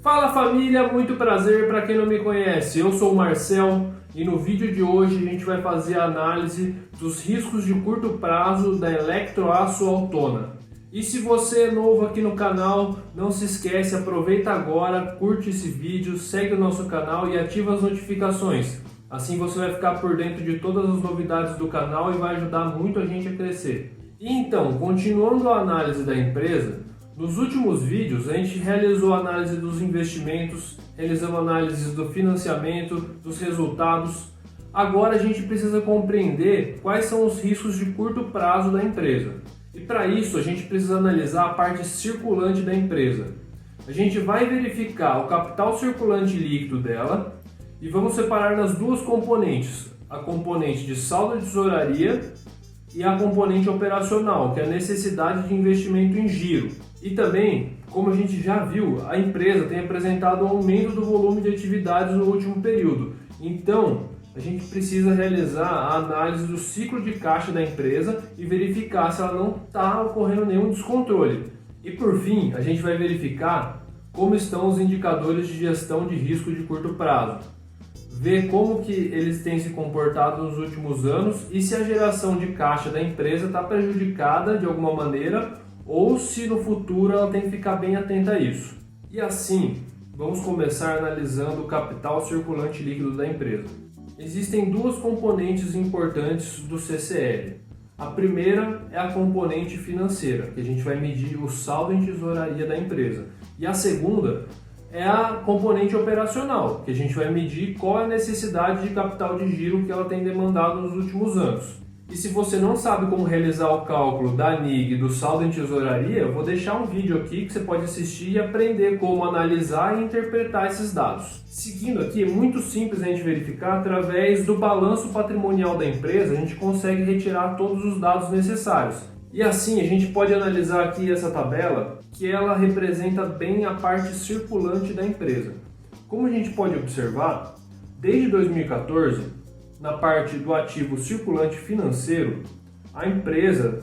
Fala família, muito prazer. Para quem não me conhece, eu sou o Marcel e no vídeo de hoje a gente vai fazer a análise dos riscos de curto prazo da Eletroaço Altona. E se você é novo aqui no canal, não se esquece, aproveita agora, curte esse vídeo, segue o nosso canal e ativa as notificações. Assim você vai ficar por dentro de todas as novidades do canal e vai ajudar muito a gente a crescer. E então, continuando a análise da empresa, nos últimos vídeos a gente realizou a análise dos investimentos, realizamos análises do financiamento, dos resultados. Agora a gente precisa compreender quais são os riscos de curto prazo da empresa. E para isso a gente precisa analisar a parte circulante da empresa. A gente vai verificar o capital circulante líquido dela e vamos separar nas duas componentes, a componente de saldo de tesouraria e a componente operacional, que é a necessidade de investimento em giro. E também, como a gente já viu, a empresa tem apresentado um aumento do volume de atividades no último período. Então, a gente precisa realizar a análise do ciclo de caixa da empresa e verificar se ela não está ocorrendo nenhum descontrole. E por fim, a gente vai verificar como estão os indicadores de gestão de risco de curto prazo. Ver como que eles têm se comportado nos últimos anos e se a geração de caixa da empresa está prejudicada de alguma maneira ou se no futuro ela tem que ficar bem atenta a isso. E assim, vamos começar analisando o capital circulante líquido da empresa. Existem duas componentes importantes do CCL. A primeira é a componente financeira, que a gente vai medir o saldo em tesouraria da empresa. E a segunda é a componente operacional, que a gente vai medir qual é a necessidade de capital de giro que ela tem demandado nos últimos anos. E se você não sabe como realizar o cálculo da NIG e do saldo em tesouraria, eu vou deixar um vídeo aqui que você pode assistir e aprender como analisar e interpretar esses dados. Seguindo aqui, é muito simples a gente verificar através do balanço patrimonial da empresa, a gente consegue retirar todos os dados necessários. E assim a gente pode analisar aqui essa tabela, que ela representa bem a parte circulante da empresa. Como a gente pode observar, desde 2014, na parte do ativo circulante financeiro, a empresa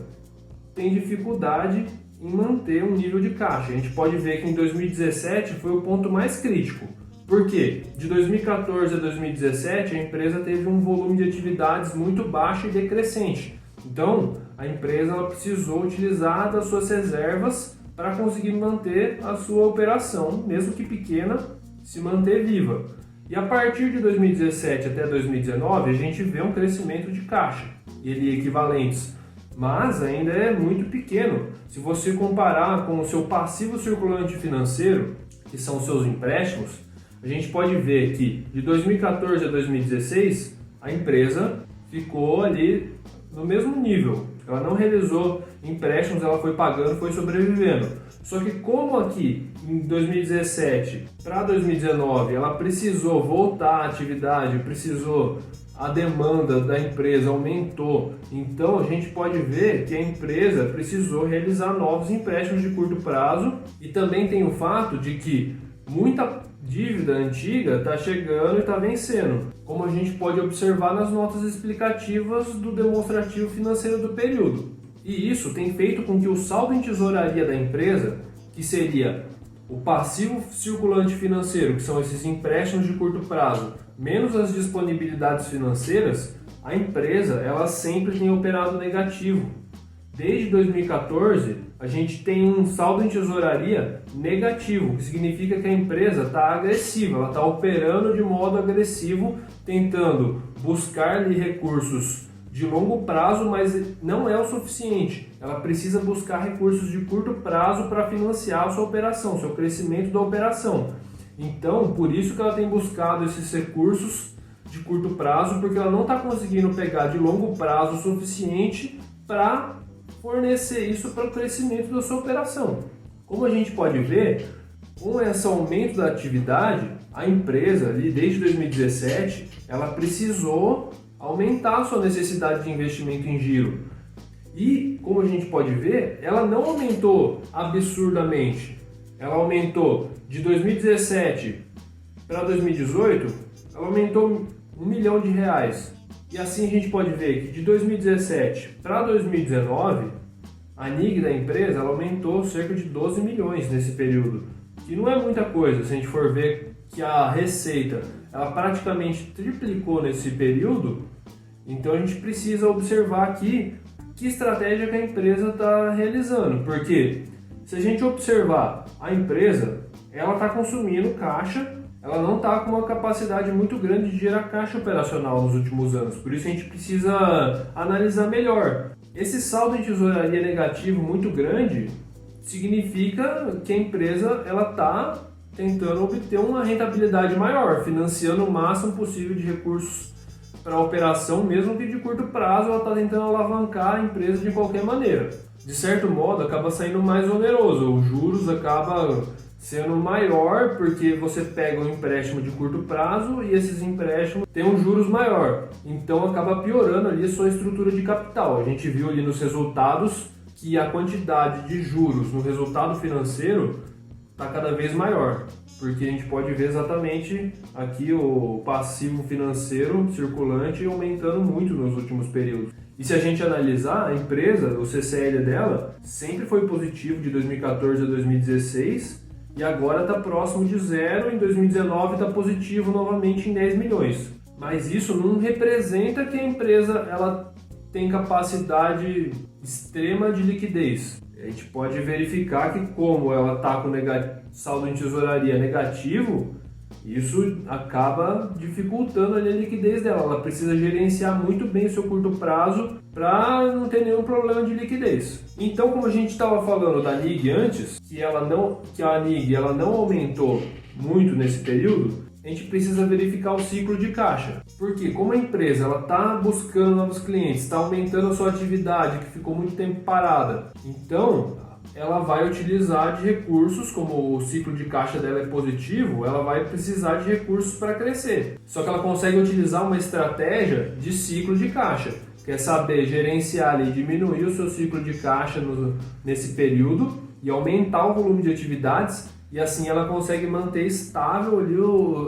tem dificuldade em manter um nível de caixa. A gente pode ver que em 2017 foi o ponto mais crítico. Por quê? De 2014 a 2017 a empresa teve um volume de atividades muito baixo e decrescente. Então, a empresa ela precisou utilizar das suas reservas para conseguir manter a sua operação, mesmo que pequena, se manter viva. E a partir de 2017 até 2019, a gente vê um crescimento de caixa, ele equivalentes, mas ainda é muito pequeno. Se você comparar com o seu passivo circulante financeiro, que são os seus empréstimos, a gente pode ver que de 2014 a 2016, a empresa ficou ali no mesmo nível. Ela não realizou empréstimos, ela foi pagando, foi sobrevivendo. Só que como aqui em 2017 para 2019 ela precisou voltar à atividade, a demanda da empresa aumentou, então a gente pode ver que a empresa precisou realizar novos empréstimos de curto prazo e também tem o fato de que muita dívida antiga está chegando e está vencendo, como a gente pode observar nas notas explicativas do demonstrativo financeiro do período. E isso tem feito com que o saldo em tesouraria da empresa, que seria o passivo circulante financeiro, que são esses empréstimos de curto prazo, menos as disponibilidades financeiras, a empresa ela sempre tem operado negativo. Desde 2014, a gente tem um saldo em tesouraria negativo, que significa que a empresa está agressiva, ela está operando de modo agressivo, tentando buscar recursos de longo prazo, mas não é o suficiente. Ela precisa buscar recursos de curto prazo para financiar a sua operação, seu crescimento da operação. Então, por isso que ela tem buscado esses recursos de curto prazo, porque ela não está conseguindo pegar de longo prazo o suficiente para fornecer isso para o crescimento da sua operação. Como a gente pode ver, com esse aumento da atividade, a empresa ali desde 2017, ela precisou aumentar a sua necessidade de investimento em giro. E, como a gente pode ver, ela não aumentou absurdamente. Ela aumentou de 2017 para 2018, ela aumentou R$1 milhão. E assim a gente pode ver que de 2017 para 2019, a NIG da empresa ela aumentou cerca de 12 milhões nesse período, que que não é muita coisa, se a gente for ver que a receita ela praticamente triplicou nesse período, então a gente precisa observar aqui que estratégia que a empresa está realizando, porque se a gente observar a empresa, ela está consumindo caixa, ela não está com uma capacidade muito grande de gerar caixa operacional nos últimos anos, por isso a gente precisa analisar melhor. Esse saldo em tesouraria negativo muito grande significa que a empresa está tentando obter uma rentabilidade maior, financiando o máximo possível de recursos para a operação, mesmo que de curto prazo ela está tentando alavancar a empresa de qualquer maneira. De certo modo, acaba saindo mais oneroso, os juros acabam sendo maior porque você pega um empréstimo de curto prazo e esses empréstimos têm um juros maior, então acaba piorando ali a sua estrutura de capital. A gente viu ali nos resultados que a quantidade de juros no resultado financeiro está cada vez maior, porque a gente pode ver exatamente aqui o passivo financeiro circulante aumentando muito nos últimos períodos. E se a gente analisar a empresa, o CCL dela sempre foi positivo de 2014 a 2016 e agora está próximo de zero, em 2019 está positivo novamente em 10 milhões. Mas isso não representa que a empresa ela tem capacidade extrema de liquidez. A gente pode verificar que como ela está com saldo em tesouraria negativo, isso acaba dificultando ali a liquidez dela. Ela precisa gerenciar muito bem o seu curto prazo para não ter nenhum problema de liquidez. Então, como a gente estava falando da NIG antes, que a NIG ela não aumentou muito nesse período, a gente precisa verificar o ciclo de caixa. Porque como a empresa está buscando novos clientes, está aumentando a sua atividade, que ficou muito tempo parada, então ela vai utilizar de recursos, como o ciclo de caixa dela é positivo, ela vai precisar de recursos para crescer. Só que ela consegue utilizar uma estratégia de ciclo de caixa, que é saber gerenciar e diminuir o seu ciclo de caixa nesse período e aumentar o volume de atividades, e assim ela consegue manter estável ali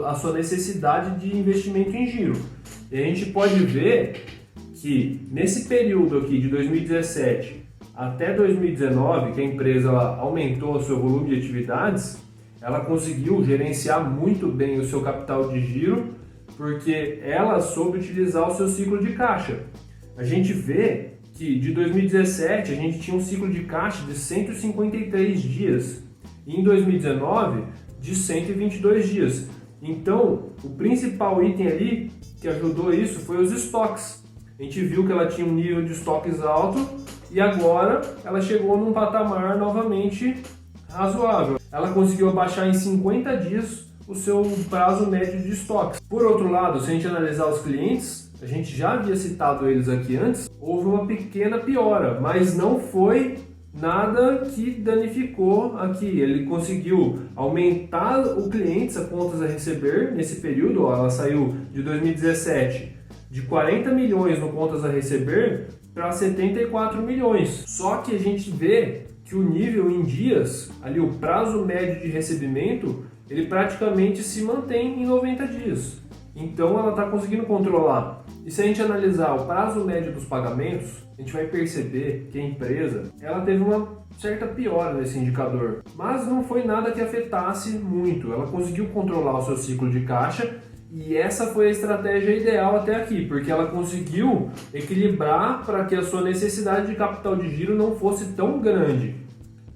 a sua necessidade de investimento em giro. E a gente pode ver que nesse período aqui de 2017 até 2019, que a empresa aumentou o seu volume de atividades, ela conseguiu gerenciar muito bem o seu capital de giro, porque ela soube utilizar o seu ciclo de caixa. A gente vê que de 2017 a gente tinha um ciclo de caixa de 153 dias e em 2019 de 122 dias. Então, o principal item ali que ajudou isso foi os estoques. A gente viu que ela tinha um nível de estoques alto e agora ela chegou num patamar novamente razoável. Ela conseguiu abaixar em 50 dias o seu prazo médio de estoques. Por outro lado, se a gente analisar os clientes, a gente já havia citado eles aqui antes, houve uma pequena piora, mas não foi nada que danificou aqui. Ele conseguiu aumentar o clientes, a contas a receber nesse período. Ela saiu de 2017 de 40 milhões no contas a receber para 74 milhões. Só que a gente vê que o nível em dias, ali o prazo médio de recebimento, ele praticamente se mantém em 90 dias. Então ela está conseguindo controlar. E se a gente analisar o prazo médio dos pagamentos, a gente vai perceber que a empresa ela teve uma certa piora nesse indicador. Mas não foi nada que afetasse muito. Ela conseguiu controlar o seu ciclo de caixa e essa foi a estratégia ideal até aqui, porque ela conseguiu equilibrar para que a sua necessidade de capital de giro não fosse tão grande.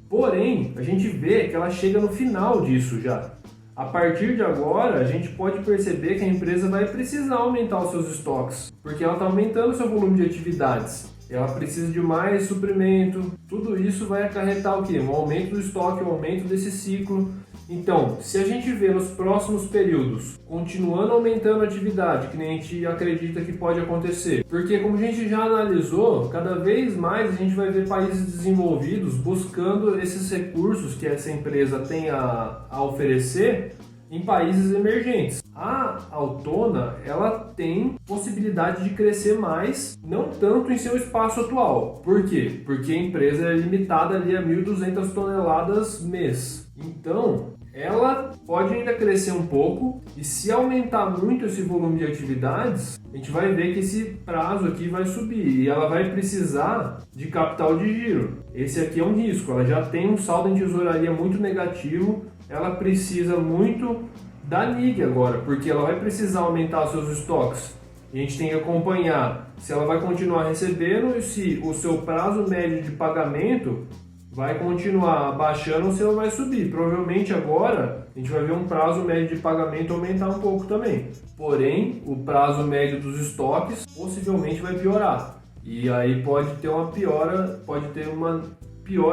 Porém, a gente vê que ela chega no final disso já. A partir de agora, a gente pode perceber que a empresa vai precisar aumentar os seus estoques, porque ela está aumentando o seu volume de atividades. Ela precisa de mais suprimento, tudo isso vai acarretar o quê? Um aumento do estoque, um aumento desse ciclo. Então, se a gente vê nos próximos períodos continuando aumentando a atividade, que nem a gente acredita que pode acontecer, porque como a gente já analisou, cada vez mais a gente vai ver países desenvolvidos buscando esses recursos que essa empresa tem a oferecer em países emergentes. A Autona, ela tem possibilidade de crescer mais, não tanto em seu espaço atual. Por quê? Porque a empresa é limitada ali a 1.200 toneladas mês. Então, ela pode ainda crescer um pouco, e se aumentar muito esse volume de atividades, a gente vai ver que esse prazo aqui vai subir e ela vai precisar de capital de giro. Esse aqui é um risco, ela já tem um saldo em tesouraria muito negativo, ela precisa muito da NIG agora, porque ela vai precisar aumentar seus estoques. E a gente tem que acompanhar se ela vai continuar recebendo e se o seu prazo médio de pagamento vai continuar baixando ou se ela vai subir. Provavelmente agora a gente vai ver um prazo médio de pagamento aumentar um pouco também. Porém, o prazo médio dos estoques possivelmente vai piorar. E aí pode ter uma piora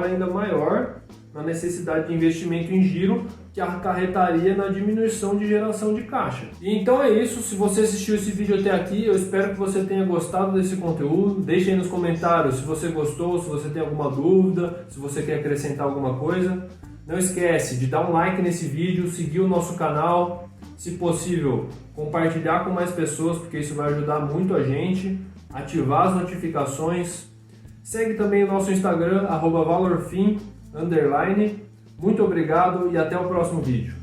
ainda maior na necessidade de investimento em giro, que acarretaria na diminuição de geração de caixa. E então é isso. Se você assistiu esse vídeo até aqui, eu espero que você tenha gostado desse conteúdo. Deixe aí nos comentários se você gostou, se você tem alguma dúvida, se você quer acrescentar alguma coisa. Não esquece de dar um like nesse vídeo, seguir o nosso canal, se possível compartilhar com mais pessoas, porque isso vai ajudar muito a gente, ativar as notificações. Segue também o nosso Instagram, @valorfin_. Muito obrigado e até o próximo vídeo.